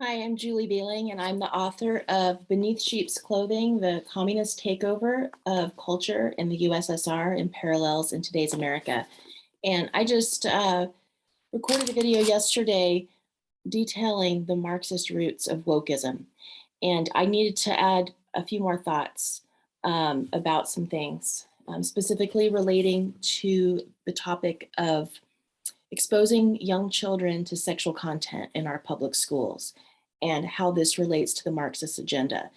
Hi, I'm Julie Beeling, and I'm the author of Beneath Sheep's Clothing, The Communist Takeover of Culture in the USSR and Parallels in Today's America. And I just recorded a video yesterday detailing the Marxist roots of wokeism. And I needed to add a few more thoughts about some things, specifically relating to the topic of exposing young children to sexual content in our public schools and how this relates to the Marxist agenda.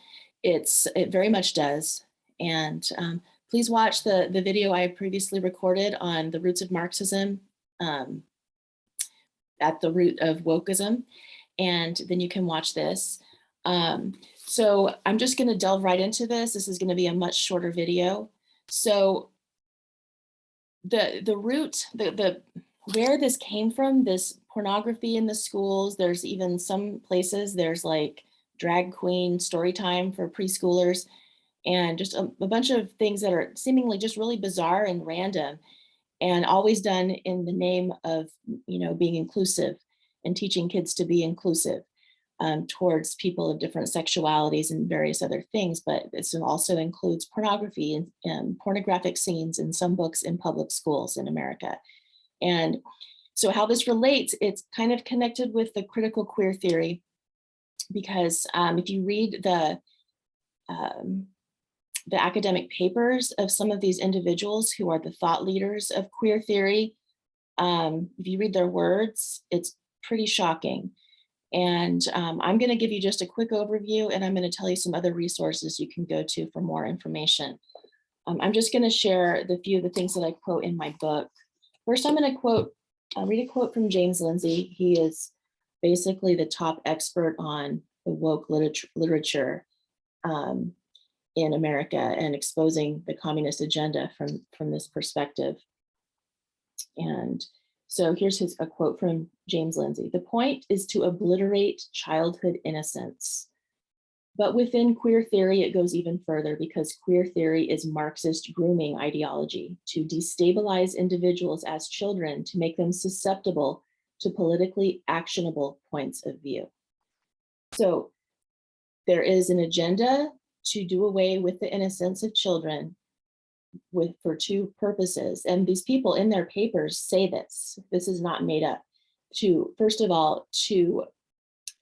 It very much does. And please watch the video I previously recorded on the roots of Marxism, at the root of wokeism, and then you can watch this. So I'm just going to delve right into this. This is going to be a much shorter video. So the root, where this came from, this pornography in the schools, there's even some places there's like drag queen story time for preschoolers, and just a bunch of things that are seemingly just really bizarre and random, and always done in the name of, being inclusive and teaching kids to be inclusive towards people of different sexualities and various other things. But this also includes pornography and pornographic scenes in some books in public schools in America. And so how this relates, it's kind of connected with the critical queer theory, because if you read the academic papers of some of these individuals who are the thought leaders of queer theory, if you read their words, it's pretty shocking. And I'm going to give you just a quick overview, and I'm going to tell you some other resources you can go to for more information. I'm just going to share the few of the things that I quote in my book. First, I'm going to read a quote from James Lindsay. He is basically the top expert on the woke literature in America and exposing the communist agenda from this perspective. And so here's a quote from James Lindsay. "The point is to obliterate childhood innocence. But within queer theory, it goes even further, because queer theory is Marxist grooming ideology to destabilize individuals as children, to make them susceptible to politically actionable points of view." So there is an agenda to do away with the innocence of children for two purposes. And these people in their papers say this. This is not made up. First of all, to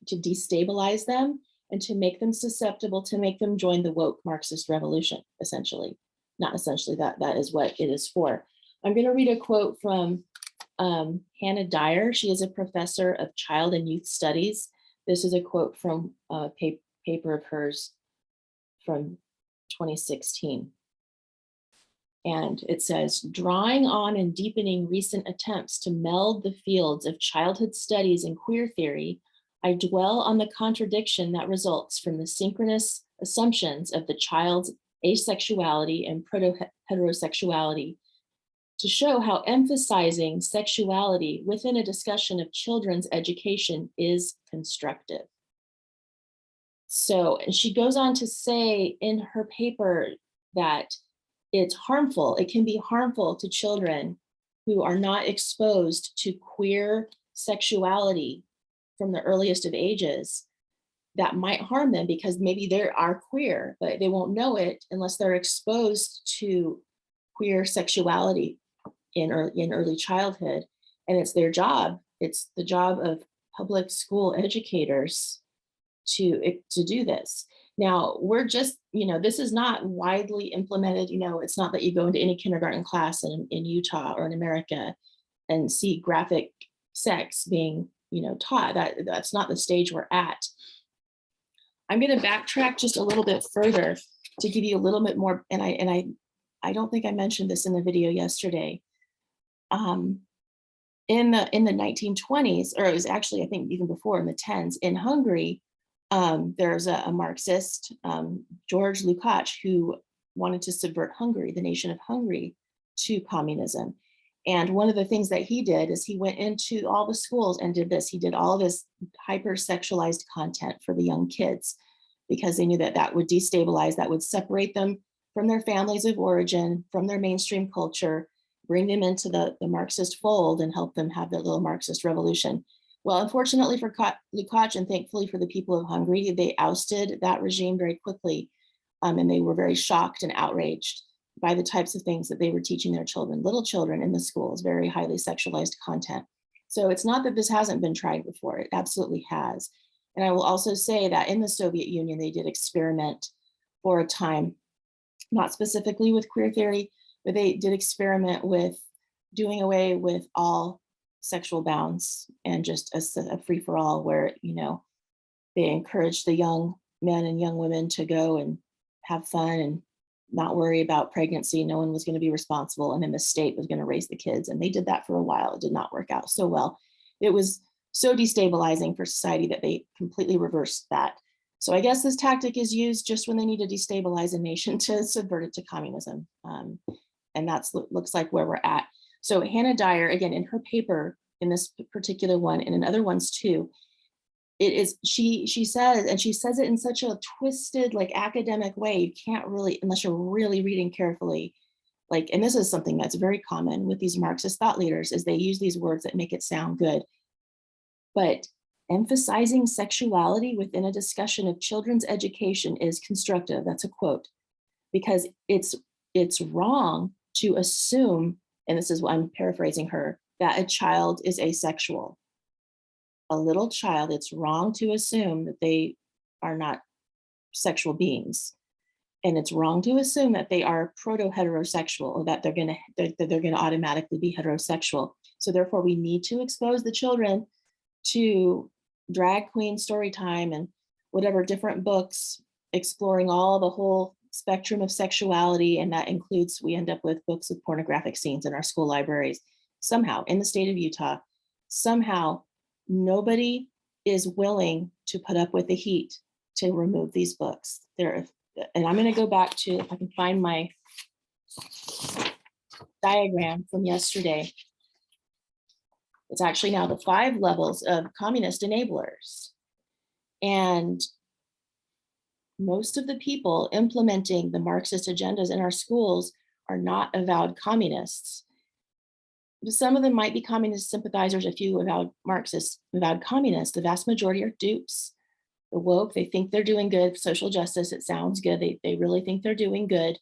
destabilize them and to make them susceptible, to make them join the woke Marxist revolution, essentially. Not essentially, that is what it is for. I'm going to read a quote from Hannah Dyer. She is a professor of child and youth studies. This is a quote from a paper of hers from 2016. And it says, "Drawing on and deepening recent attempts to meld the fields of childhood studies and queer theory, I dwell on the contradiction that results from the synchronous assumptions of the child's asexuality and proto-heterosexuality to show how emphasizing sexuality within a discussion of children's education is constructive." So, and she goes on to say in her paper that it's harmful. It can be harmful to children who are not exposed to queer sexuality from the earliest of ages. That might harm them because maybe they are queer, but they won't know it unless they're exposed to queer sexuality in early childhood. And it's their job. It's the job of public school educators to do this. Now, we're just, this is not widely implemented. It's not that you go into any kindergarten class in Utah or in America and see graphic sex being, taught. That's not the stage we're at. I'm going to backtrack just a little bit further to give you a little bit more. And I don't think I mentioned this in the video yesterday. In the 1920s, or it was actually, I think even before, in the 10s, in Hungary, there's a Marxist, George Lukács, who wanted to subvert Hungary, the nation of Hungary, to communism. And one of the things that he did is he went into all the schools and did this. He did all this hyper-sexualized content for the young kids, because they knew that that would destabilize, that would separate them from their families of origin, from their mainstream culture, bring them into the Marxist fold and help them have their little Marxist revolution. Well, unfortunately for Lukács and thankfully for the people of Hungary, they ousted that regime very quickly. And they were very shocked and outraged by the types of things that they were teaching their children, little children in the schools, very highly sexualized content. So it's not that this hasn't been tried before, it absolutely has. And I will also say that in the Soviet Union, they did experiment for a time, not specifically with queer theory, but they did experiment with doing away with all sexual bounds and just a free for all where, you know, they encouraged the young men and young women to go and have fun and not worry about pregnancy. No one was going to be responsible. And then the state was going to raise the kids. And they did that for a while. It did not work out so well. It was so destabilizing for society that they completely reversed that. So I guess this tactic is used just when they need to destabilize a nation to subvert it to communism. And that's looks like where we're at. So Hannah Dyer, again, in her paper, in this particular one and in other ones too, it is, she says, and she says it in such a twisted, like academic way, you can't really, unless you're really reading carefully, like, and this is something that's very common with these Marxist thought leaders, is they use these words that make it sound good. But emphasizing sexuality within a discussion of children's education is constructive. That's a quote, because it's wrong to assume, and this is what I'm paraphrasing her, that a child is asexual. A little child, it's wrong to assume that they are not sexual beings. And it's wrong to assume that they are proto-heterosexual or that they're gonna automatically be heterosexual. So therefore we need to expose the children to drag queen story time and whatever different books exploring all the whole spectrum of sexuality. And that includes, we end up with books with pornographic scenes in our school libraries. Somehow in the state of Utah, somehow nobody is willing to put up with the heat to remove these books. And I'm going to go back to, if I can find my diagram from yesterday. It's actually now the 5 levels of communist enablers. And most of the people implementing the Marxist agendas in our schools are not avowed communists. Some of them might be communist sympathizers, a few avowed Marxists, avowed communists. The vast majority are dupes. The woke, they think they're doing good. Social justice, it sounds good. They really think they're doing good.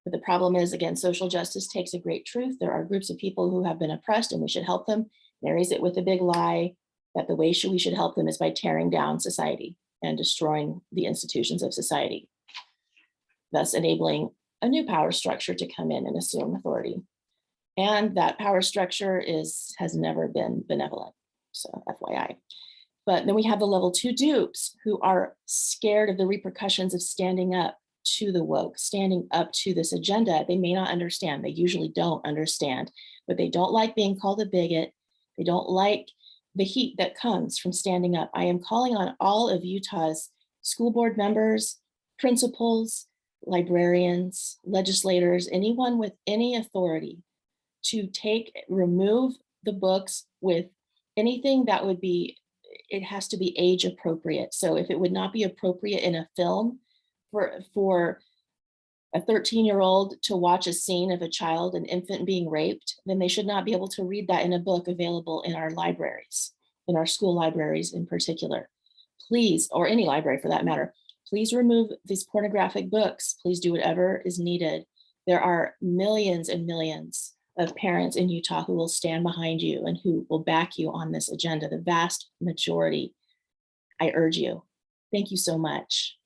But the problem is, again, social justice takes a great truth. There are groups of people who have been oppressed and we should help them. Marries it with a big lie that the way we should help them is by tearing down society and destroying the institutions of society, thus enabling a new power structure to come in and assume authority. And that power structure has never been benevolent, so FYI. But then we have the level 2 dupes who are scared of the repercussions of standing up to the woke, standing up to this agenda. They may not understand, they usually don't understand, but they don't like being called a bigot. They don't like the heat that comes from standing up. I am calling on all of Utah's school board members, principals, librarians, legislators, anyone with any authority to remove the books with anything that would be, it has to be age appropriate. So if it would not be appropriate in a film for a 13-year-old to watch a scene of a child, an infant being raped, then they should not be able to read that in a book available in our libraries, in our school libraries in particular. Please, or any library for that matter, please remove these pornographic books. Please do whatever is needed. There are millions and millions of parents in Utah who will stand behind you and who will back you on this agenda, the vast majority. I urge you. Thank you so much.